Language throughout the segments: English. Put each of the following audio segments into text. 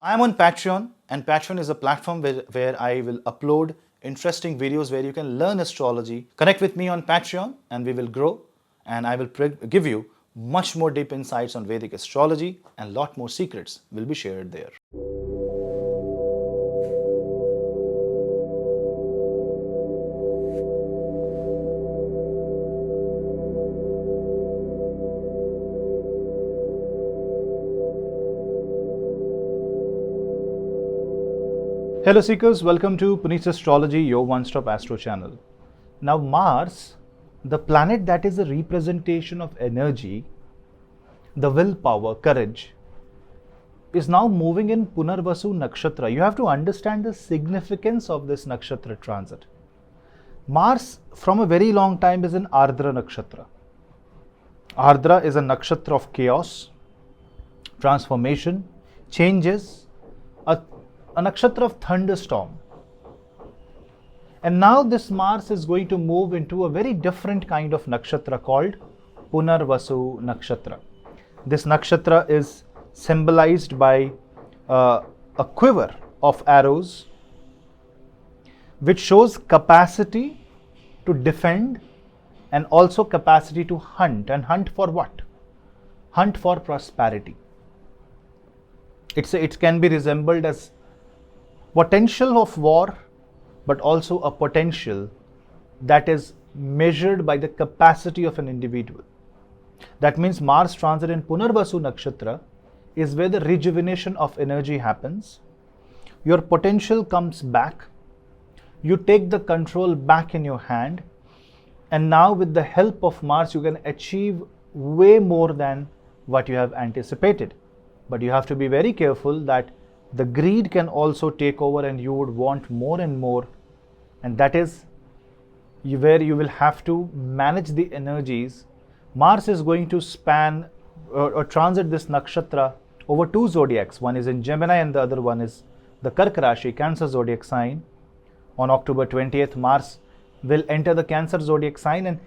I am on Patreon, and Patreon is a platform where I will upload interesting videos where you can learn astrology. Connect with me on Patreon, and we will grow. And I will give you much more deep insights on Vedic astrology, and lot more secrets will be shared there. Hello Seekers, welcome to Punneit's Astrology, your one-stop astro channel. Now Mars, the planet that is a representation of energy, the willpower, courage, is now moving in Punarvasu Nakshatra. You have to understand the significance of this Nakshatra transit. Mars from a very long time is in Ardra Nakshatra. Ardra is a Nakshatra of chaos, transformation, changes, a nakshatra of thunderstorm. And now this Mars is going to move into a very different kind of nakshatra called Punarvasu Nakshatra. This nakshatra is symbolized by a quiver of arrows, which shows capacity to defend and also capacity to hunt. And hunt for what? Hunt for prosperity. It can be resembled as potential of war, but also a potential that is measured by the capacity of an individual. That means Mars transit in Punarvasu Nakshatra is where the rejuvenation of energy happens. Your potential comes back. You take the control back in your hand. And now with the help of Mars, you can achieve way more than what you have anticipated. But you have to be very careful that the greed can also take over and you would want more and more, and that is where you will have to manage the energies. Mars is going to span or transit this nakshatra over two zodiacs. One is in Gemini and the other one is the Karka Rashi, Cancer zodiac sign. On October 20th, Mars will enter the Cancer zodiac sign, and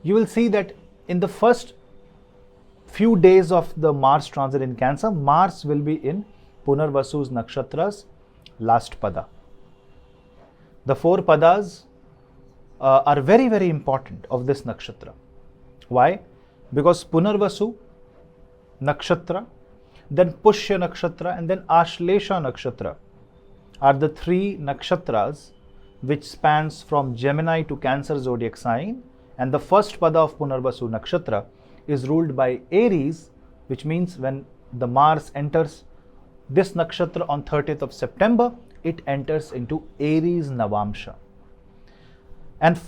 you will see that in the first few days of the Mars transit in Cancer, Mars will be in Punarvasu's nakshatra's last pada. The four padas are very, very important of this nakshatra. Why? Because Punarvasu nakshatra, then Pushya nakshatra, and then Ashlesha nakshatra are the three nakshatras which spans from Gemini to Cancer zodiac sign, and the first pada of Punarvasu nakshatra is ruled by Aries, which means when the Mars enters this nakshatra on 30th of September, it enters into Aries navamsha. And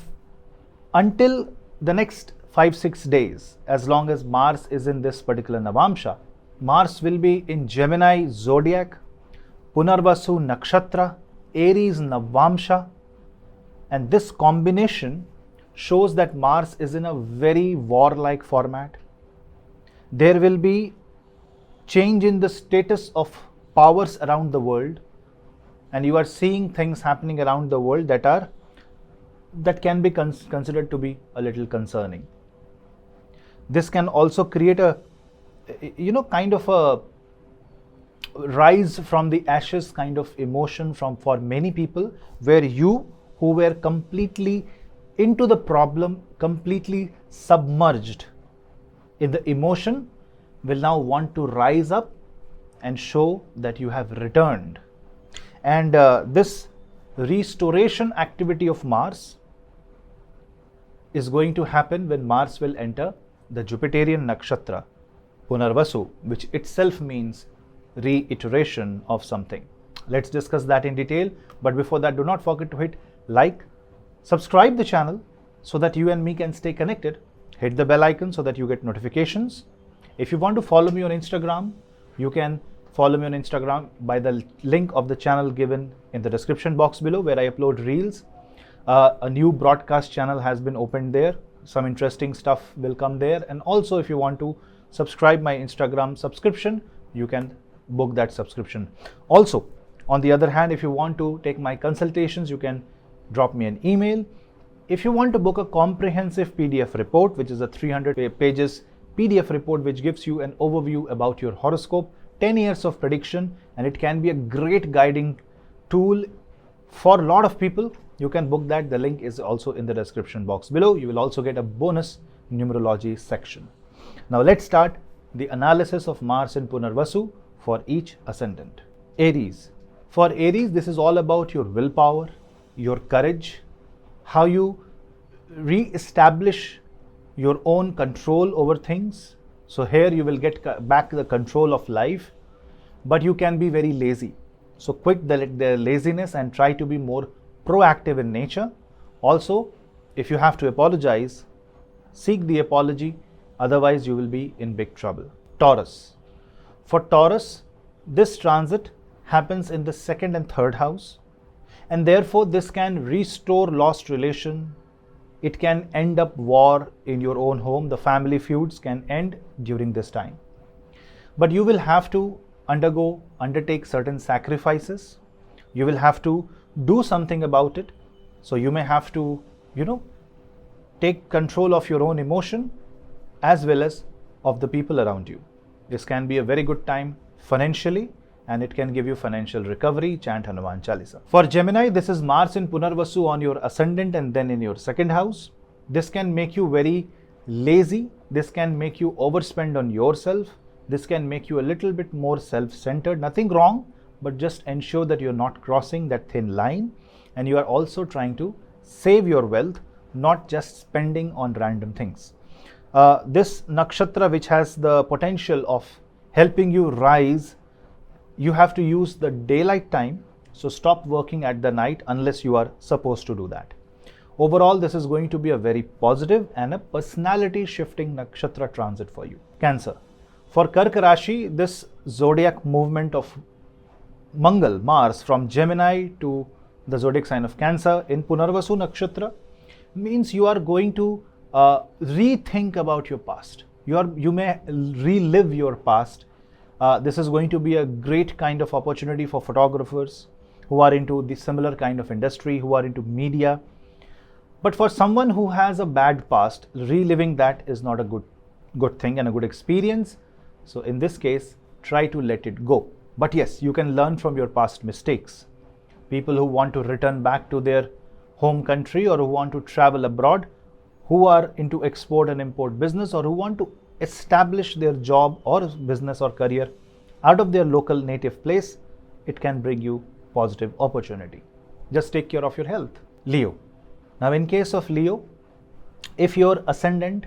until the next 5-6 days, as long as Mars is in this particular navamsha, Mars will be in Gemini zodiac, Punarvasu nakshatra, Aries navamsha, and this combination shows that Mars is in a very warlike format. There will be change in the status of powers around the world, and you are seeing things happening around the world that can be considered to be a little concerning. This can also create a kind of a rise from the ashes kind of emotion for many people, where you who were completely into the problem, completely submerged in the emotion, will now want to rise up and show that you have returned. And this restoration activity of Mars is going to happen when Mars will enter the Jupiterian nakshatra, Punarvasu, which itself means reiteration of something. Let's discuss that in detail. But before that, do not forget to hit like, subscribe the channel so that you and me can stay connected. Hit the bell icon so that you get notifications. If you want to follow me on Instagram, you can follow me on Instagram by the link of the channel given in the description box below, where I upload reels. A new broadcast channel has been opened there. Some interesting stuff will come there. And also, if you want to subscribe my Instagram subscription, you can book that subscription. Also, on the other hand, if you want to take my consultations, you can drop me an email. If you want to book a comprehensive PDF report, which is a 300 pages PDF report which gives you an overview about your horoscope, 10 years of prediction, and it can be a great guiding tool for a lot of people. You can book that. The link is also in the description box below. You will also get a bonus numerology section. Now let's start the analysis of Mars in Punarvasu for each ascendant. Aries. For Aries, this is all about your willpower, your courage, how you re-establish your own control over things. So here you will get back the control of life, but you can be very lazy. So quit the laziness and try to be more proactive in nature. Also, if you have to apologize, seek the apology, otherwise you will be in big trouble. Taurus. For Taurus, this transit happens in the 2nd and 3rd house, and therefore this can restore lost relation. It can end up war in your own home. The family feuds can end during this time. But you will have to undertake certain sacrifices. You will have to do something about it. So you may have to, take control of your own emotion as well as of the people around you. This can be a very good time financially, and it can give you financial recovery. Chant Hanuman Chalisa. For Gemini, this is Mars in Punarvasu on your ascendant and then in your 2nd house. This can make you very lazy. This can make you overspend on yourself. This can make you a little bit more self-centered. Nothing wrong, but just ensure that you're not crossing that thin line, and you are also trying to save your wealth, not just spending on random things. This nakshatra, which has the potential of helping you rise, you have to use the daylight time. So stop working at the night unless you are supposed to do that. Overall, this is going to be a very positive and a personality shifting nakshatra transit for you. Cancer. For Karka Rashi, this zodiac movement of Mangal, Mars, from Gemini to the zodiac sign of Cancer in Punarvasu Nakshatra means you are going to rethink about your past. You may relive your past. This is going to be a great kind of opportunity for photographers who are into the similar kind of industry, who are into media. But for someone who has a bad past, reliving that is not a good thing and a good experience. So in this case, try to let it go. But yes, you can learn from your past mistakes. People who want to return back to their home country, or who want to travel abroad, who are into export and import business, or who want to establish their job or business or career out of their local native place, it can bring you positive opportunity. Just take care of your health. Leo. Now in case of Leo, if your ascendant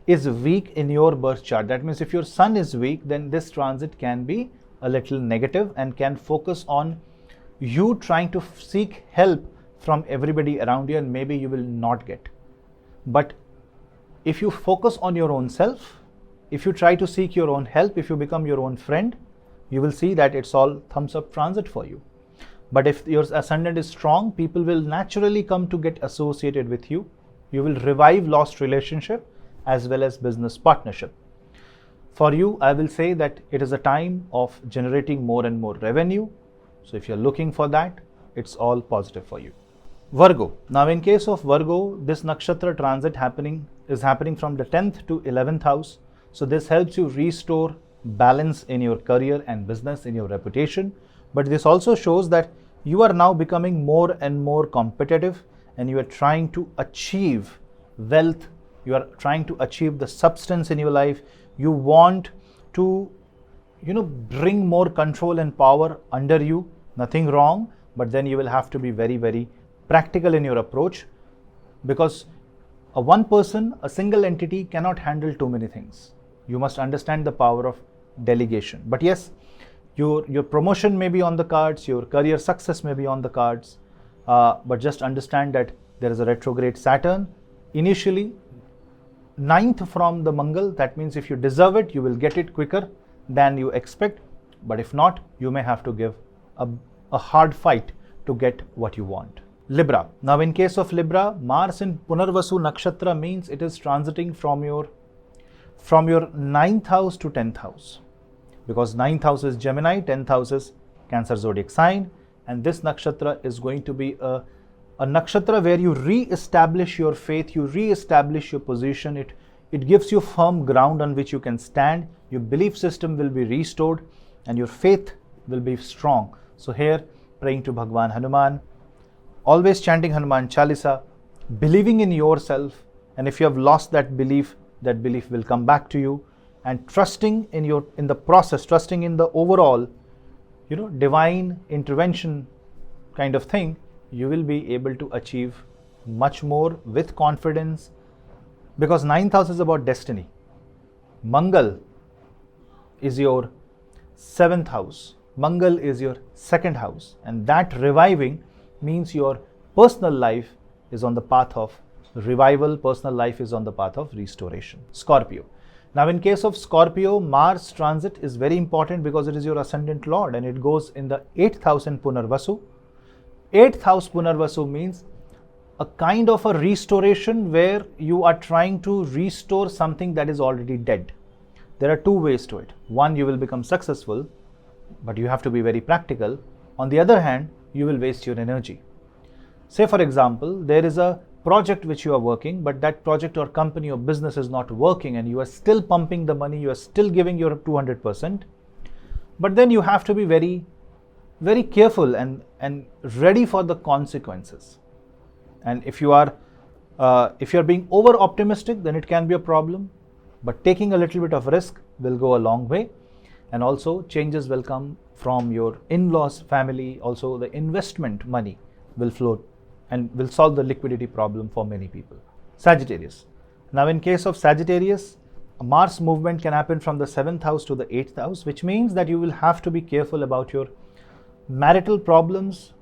is weak in your birth chart, that means if your sun is weak, then this transit can be a little negative and can focus on you trying to seek help from everybody around you, and maybe you will not get. But if you focus on your own self, if you try to seek your own help, if you become your own friend, you will see that it's all thumbs up transit for you. But if your ascendant is strong, people will naturally come to get associated with you. You will revive lost relationship as well as business partnership. For you, I will say that it is a time of generating more and more revenue. So if you're looking for that, it's all positive for you. Virgo. Now in case of Virgo, this nakshatra transit is happening from the 10th to 11th house. So this helps you restore balance in your career and business, in your reputation. But this also shows that you are now becoming more and more competitive, and you are trying to achieve wealth. You are trying to achieve the substance in your life. You want to, bring more control and power under you. Nothing wrong, but then you will have to be very, very practical in your approach, because one person, a single entity cannot handle too many things. You must understand the power of delegation. But yes, your promotion may be on the cards, your career success may be on the cards, but just understand that there is a retrograde Saturn. Initially, 9th from the Mangal, that means if you deserve it, you will get it quicker than you expect. But if not, you may have to give a hard fight to get what you want. Libra. Now in case of Libra, Mars in Punarvasu Nakshatra means it is transiting from your 9th house to 10th house. Because 9th house is Gemini, 10th house is Cancer zodiac sign, and this nakshatra is going to be a nakshatra where you re-establish your faith, you re-establish your position. It gives you firm ground on which you can stand. Your belief system will be restored. and your faith will be strong. So here, praying to Bhagwan Hanuman, always chanting Hanuman Chalisa, believing in yourself, and if you have lost that belief will come back to you, and trusting in the process, trusting in the overall, divine intervention kind of thing, you will be able to achieve much more with confidence, because 9th house is about destiny. Mangal is your 7th house. Mangal is your 2nd house, and that reviving means your personal life is on the path of revival, personal life is on the path of restoration. Scorpio. Now in case of Scorpio, Mars transit is very important because it is your ascendant lord and it goes in the 8th house in Punarvasu. 8th house Punarvasu means a kind of a restoration where you are trying to restore something that is already dead. There are two ways to it. One, you will become successful, but you have to be very practical. On the other hand, you will waste your energy. Say for example, there is a project which you are working, but that project or company or business is not working and you are still pumping the money, you are still giving your 200%, but then you have to be very, very careful and ready for the consequences. And if you are being over optimistic, then it can be a problem, but taking a little bit of risk will go a long way. And also changes will come from your in-laws family, also the investment money will flow and will solve the liquidity problem for many people. Sagittarius. Now in case of Sagittarius, a Mars movement can happen from the 7th house to the 8th house, which means that you will have to be careful about your marital problems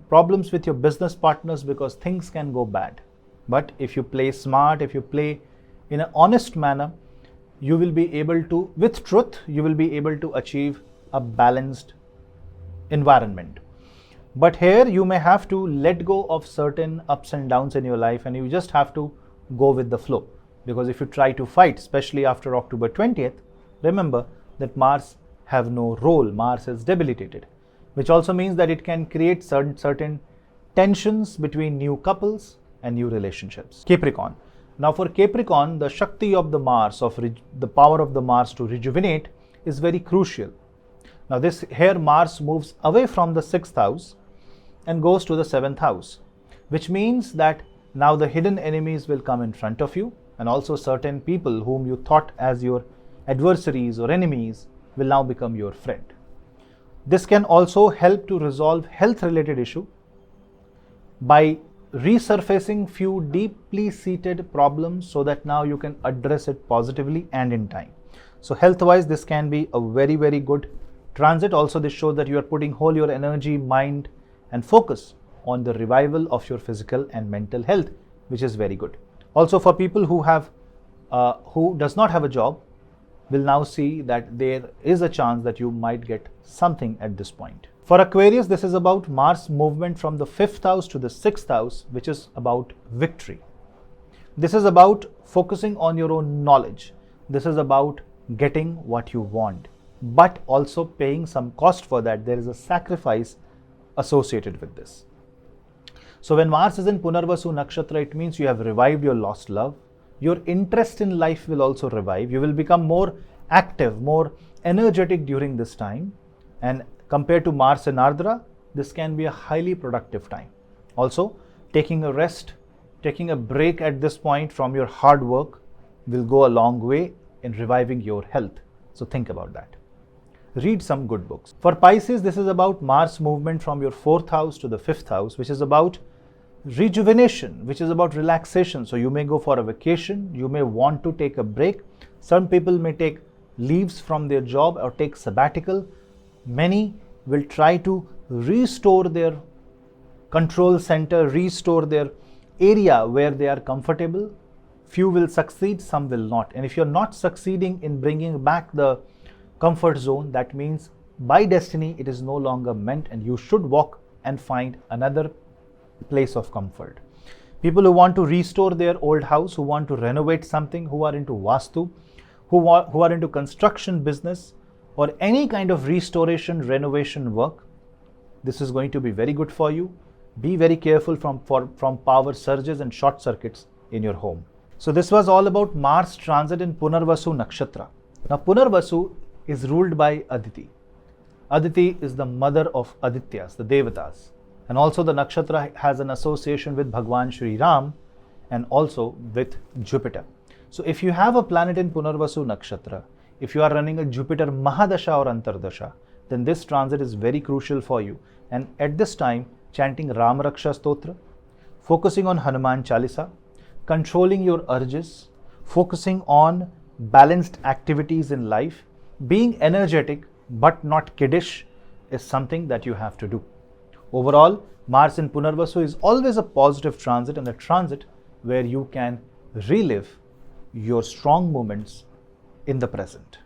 with your business partners, because things can go bad. But if you play smart, if you play in an honest manner, you will be able to, with truth, you will be able to achieve a balanced environment. But here you may have to let go of certain ups and downs in your life, and you just have to go with the flow. Because if you try to fight, especially after October 20th, remember that Mars have no role, Mars is debilitated, which also means that it can create certain tensions between new couples and new relationships. Capricorn. Now for Capricorn, the Shakti of the Mars, the power of the Mars to rejuvenate is very crucial. Now here Mars moves away from the 6th house and goes to the 7th house, which means that now the hidden enemies will come in front of you, and also certain people whom you thought as your adversaries or enemies will now become your friend. This can also help to resolve health related issue by resurfacing few deeply seated problems, so that now you can address it positively and in time. So health wise, this can be a very, very good transit. Also this shows that you are putting whole your energy, mind and focus on the revival of your physical and mental health, which is very good. Also for people who does not have a job, will now see that there is a chance that you might get something at this point. For Aquarius, this is about Mars movement from the 5th house to the 6th house, which is about victory. This is about focusing on your own knowledge. This is about getting what you want, but also paying some cost for that. There is a sacrifice associated with this. So when Mars is in Punarvasu Nakshatra, it means you have revived your lost love. Your interest in life will also revive. You will become more active, more energetic during this time. And compared to Mars and Ardra, this can be a highly productive time. Also, taking a rest, taking a break at this point from your hard work will go a long way in reviving your health. So think about that. Read some good books. For Pisces, this is about Mars movement from your 4th house to the 5th house, which is about rejuvenation, which is about relaxation. So you may go for a vacation, you may want to take a break. Some people may take leaves from their job or take sabbatical. Many will try to restore their control center, restore their area where they are comfortable. Few will succeed, some will not. And if you're not succeeding in bringing back the comfort zone, that means by destiny it is no longer meant, and you should walk and find another place of comfort. People who want to restore their old house, who want to renovate something, who are into Vastu, who are into construction business or any kind of restoration, renovation work, this is going to be very good for you. Be very careful from power surges and short circuits in your home. So this was all about Mars transit in Punarvasu Nakshatra. Now Punarvasu is ruled by Aditi. Aditi is the mother of Adityas, the Devatas. And also the nakshatra has an association with Bhagwan Shri Ram and also with Jupiter. So if you have a planet in Punarvasu Nakshatra, if you are running a Jupiter Mahadasha or Antardasha, then this transit is very crucial for you. And at this time, chanting Ram Raksha Stotra, focusing on Hanuman Chalisa, controlling your urges, focusing on balanced activities in life, being energetic but not kiddish is something that you have to do. Overall, Mars in Punarvasu is always a positive transit and a transit where you can relive your strong moments in the present.